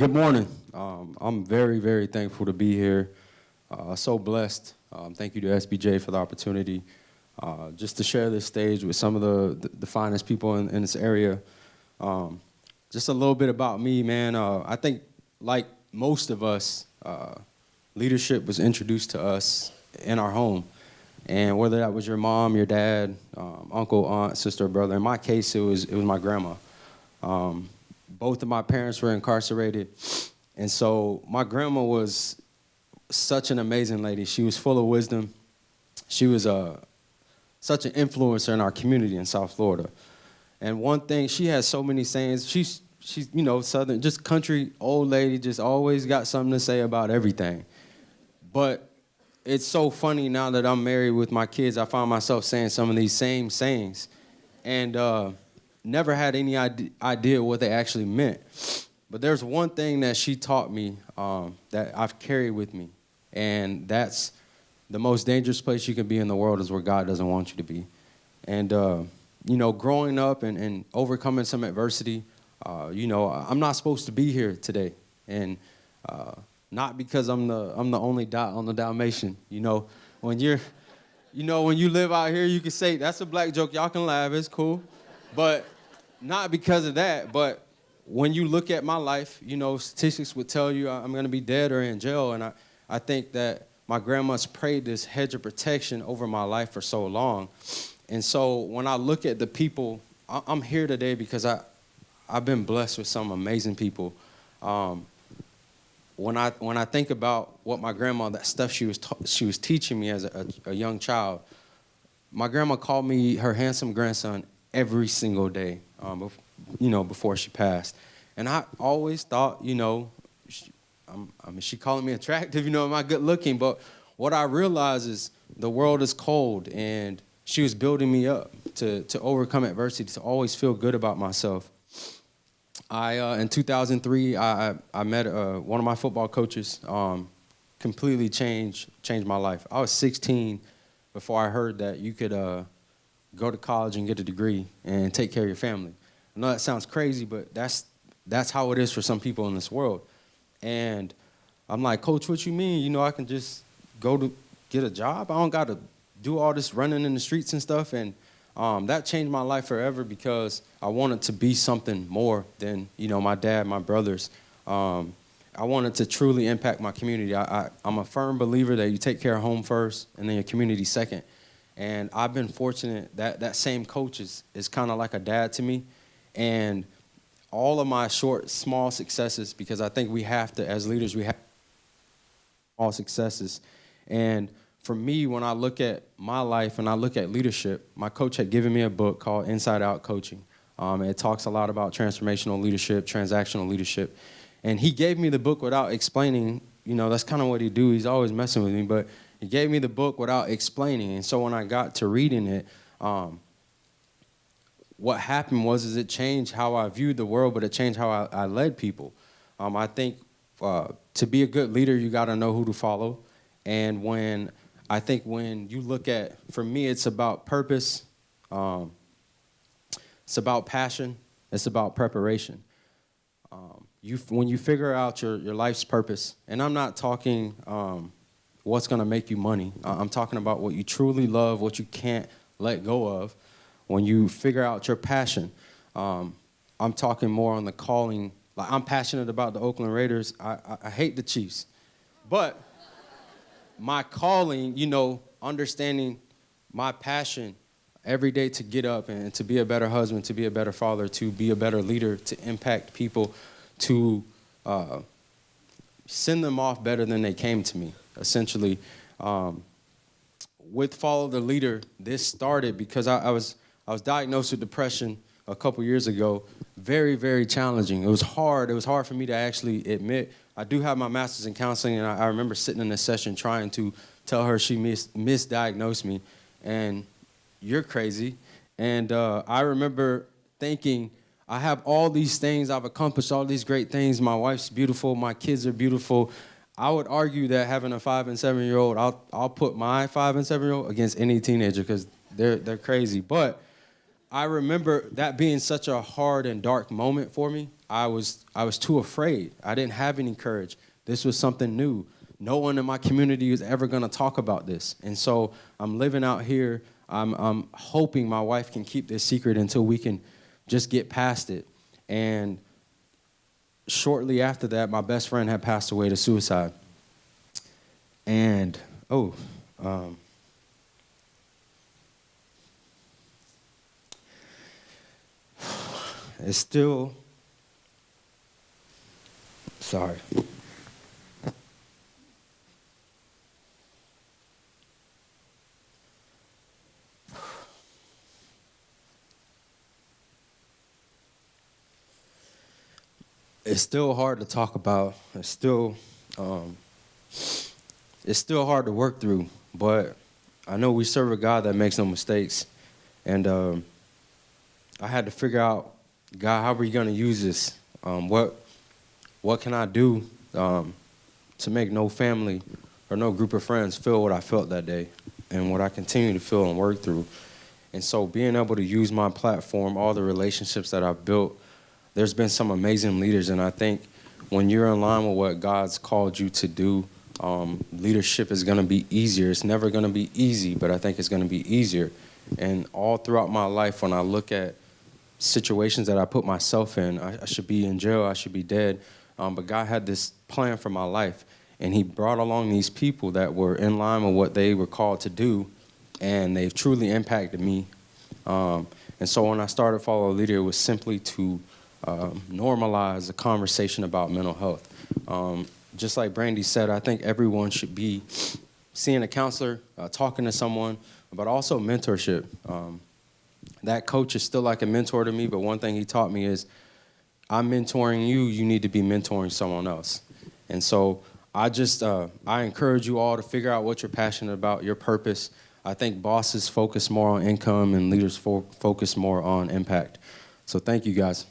Good morning. I'm very, very thankful to be here. So blessed. Thank you to SBJ for the opportunity just to share this stage with some of the finest people in this area. Just a little bit about me, man. I think, like most of us, leadership was introduced to us in our home. And whether that was your mom, your dad, uncle, aunt, sister, brother. In my case, it was my grandma. Both of my parents were incarcerated. And so my grandma was such an amazing lady. She was full of wisdom. She was such an influencer in our community in South Florida. And one thing, she has so many sayings. She's Southern, just country old lady, just always got something to say about everything. But it's so funny now that I'm married with my kids, I find myself saying some of these same sayings. And never had any idea what they actually meant. But there's one thing that she taught me that I've carried with me, and that's the most dangerous place you can be in the world is where God doesn't want you to be. And, growing up and overcoming some adversity, I'm not supposed to be here today. And not because I'm the only dot on the Dalmatian. When you live out here, you can say, that's a black joke, y'all can laugh, it's cool. But not because of that, but when you look at my life, statistics would tell you I'm going to be dead or in jail. And I think that my grandma's prayed this hedge of protection over my life for so long. And so when I look at the people, I'm here today because I've been blessed with some amazing people. When I think about what my grandma, that stuff she was teaching me as a young child, my grandma called me her handsome grandson every single day, before she passed. And I always thought, she calling me attractive, am I good looking? But what I realized is the world is cold, and she was building me up to overcome adversity, to always feel good about myself. In 2003, I met one of my football coaches, completely changed my life. I was 16 before I heard that you could go to college and get a degree and take care of your family. I know that sounds crazy, but that's how it is for some people in this world. And I'm like, Coach, what you mean? I can just go to get a job? I don't got to do all this running in the streets and stuff. And that changed my life forever because I wanted to be something more than, my dad, my brothers. I wanted to truly impact my community. I'm a firm believer that you take care of home first and then your community second. And I've been fortunate that same coach is kind of like a dad to me. And all of my small successes, because I think we have to, as leaders, we have small successes. And for me, when I look at my life and I look at leadership, my coach had given me a book called Inside Out Coaching. It talks a lot about transformational leadership, transactional leadership. And he gave me the book without explaining, that's kind of what he do. He's always messing with me, but he gave me the book without explaining. And so when I got to reading it, what happened was it changed how I viewed the world, but it changed how I led people. I think to be a good leader, you got to know who to follow. And when you look at, for me, it's about purpose. It's about passion. It's about preparation. When you figure out your life's purpose, and I'm not talking what's going to make you money. I'm talking about what you truly love, what you can't let go of. When you figure out your passion, I'm talking more on the calling. Like, I'm passionate about the Oakland Raiders. I hate the Chiefs. But my calling, understanding my passion every day to get up and to be a better husband, to be a better father, to be a better leader, to impact people, to send them off better than they came to me, essentially. With Follow the Leader, this started because I was diagnosed with depression a couple years ago. Very, very challenging. It was hard. It was hard for me to actually admit. I do have my master's in counseling, and I remember sitting in a session trying to tell her she misdiagnosed me, and you're crazy. And I remember thinking, I have all these things. I've accomplished all these great things. My wife's beautiful. My kids are beautiful. I would argue that having a 5- and 7-year-old, I'll put my 5- and 7-year-old against any teenager because they're crazy. But I remember that being such a hard and dark moment for me. I was too afraid. I didn't have any courage. This was something new. No one in my community was ever going to talk about this. And so I'm living out here. I'm hoping my wife can keep this secret until we can just get past it. And shortly after that, my best friend had passed away to suicide. And, it's still, sorry. It's still hard to talk about. It's still hard to work through, but I know we serve a God that makes no mistakes. And I had to figure out, God, how are you going to use this? What can I do to make no family or no group of friends feel what I felt that day and what I continue to feel and work through? And so being able to use my platform, all the relationships that I've built, there's been some amazing leaders, and I think when you're in line with what God's called you to do, leadership is going to be easier. It's never going to be easy, but I think it's going to be easier. And all throughout my life, when I look at situations that I put myself in, I should be in jail, I should be dead, but God had this plan for my life, and he brought along these people that were in line with what they were called to do, and they've truly impacted me. And so when I started Follow a Leader, it was simply to normalize a conversation about mental health. Just like Brandy said, I think everyone should be seeing a counselor, talking to someone, but also mentorship. That coach is still like a mentor to me, but one thing he taught me is, I'm mentoring you, you need to be mentoring someone else. And so I encourage you all to figure out what you're passionate about, your purpose. I think bosses focus more on income and leaders focus more on impact. So thank you, guys.